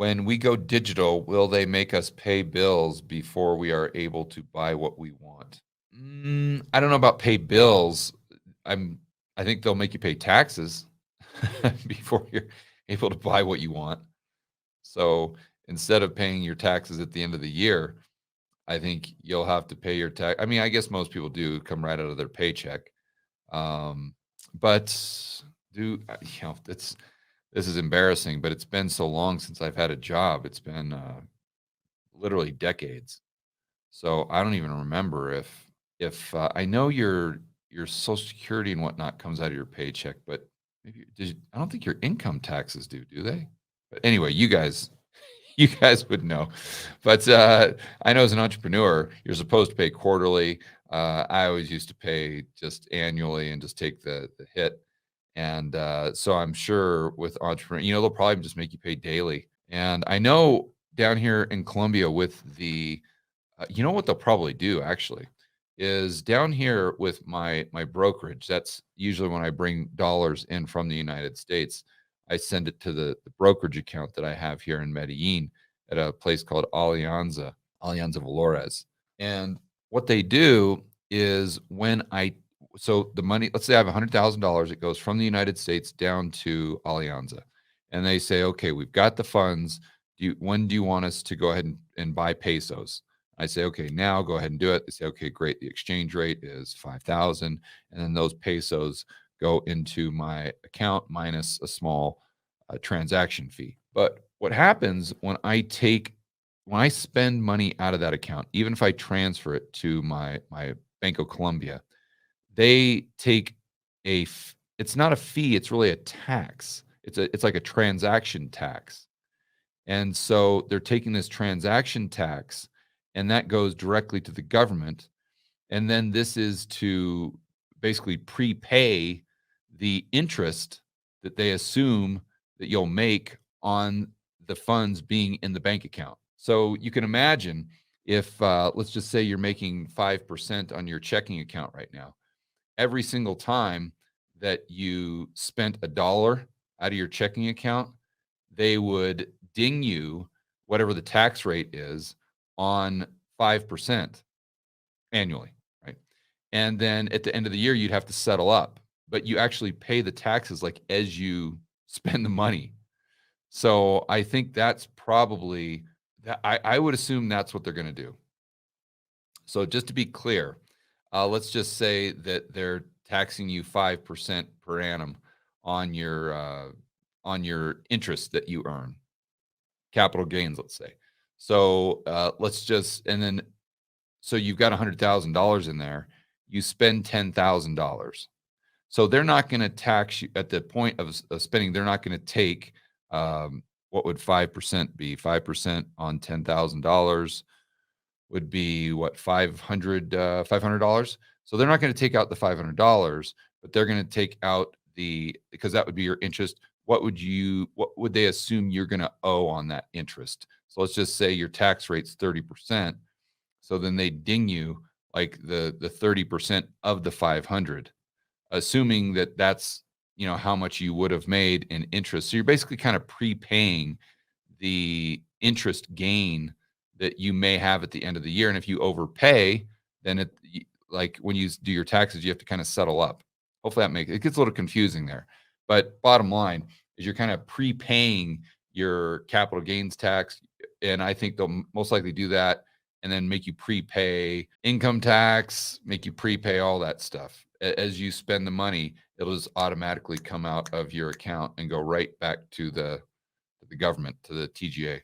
when we go digital, will they make us pay bills before we are able to buy what we want? I don't know about pay bills. I'm I think they'll make you pay taxes before you're able to buy what you want. So, instead of paying your taxes at the end of the year, I think you'll have to pay your tax. I mean, I guess most people do come right out of their paycheck. Um, but that's this is embarrassing, but it's been so long since I've had a job. It's been literally decades. So I don't even remember if I know your Social Security and whatnot comes out of your paycheck, but I don't think your income taxes do they? But anyway, you guys you guys would know. But I know as an entrepreneur, you're supposed to pay quarterly. I always used to pay just annually and just take the hit. And so I'm sure with entrepreneur, they'll probably just make you pay daily. And I know down here in Colombia with what they'll probably do actually is down here with my brokerage. That's usually when I bring dollars in from the United States. I send it to the brokerage account that I have here in Medellin at a place called Alianza Valores. And what they do is so the money, let's say I have $100,000, it goes from the United States down to Alianza. And they say, okay, we've got the funds. When do you want us to go ahead and buy pesos? I say, okay, now go ahead and do it. They say, okay, great. The exchange rate is 5,000. And then those pesos go into my account minus a small transaction fee. But what happens when I spend money out of that account, even if I transfer it to my Banco Colombia, they take it's not a fee, it's really a tax. It's like a transaction tax. And so they're taking this transaction tax and that goes directly to the government. And then this is to basically prepay the interest that they assume that you'll make on the funds being in the bank account. So you can imagine if, let's just say you're making 5% on your checking account right now, every single time that you spent a dollar out of your checking account, they would ding you whatever the tax rate is on 5% annually, right? And then at the end of the year, you'd have to settle up, but you actually pay the taxes like as you spend the money. So I think that's probably that. I would assume that's what they're going to do. So just to be clear, let's just say that they're taxing you 5% per annum on your interest that you earn, capital gains, let's say. So so you've got $100,000 in there, you spend $10,000. So they're not going to tax you at the point of spending. They're not going to take what would 5% be? 5% on $10,000 would be what, $500. So they're not going to take out the $500, but they're going to take out because that would be your interest. What would they assume you're going to owe on that interest? So let's just say your tax rate's 30%. So then they ding you like the 30% of the 500, assuming that that's, how much you would have made in interest. So you're basically kind of prepaying the interest gain that you may have at the end of the year. And if you overpay, then like when you do your taxes, you have to kind of settle up. Hopefully it gets a little confusing there. But bottom line is you're kind of prepaying your capital gains tax. And I think they'll most likely do that and then make you prepay income tax, make you prepay all that stuff. As you spend the money, it'll just automatically come out of your account and go right back to the government, to the TGA.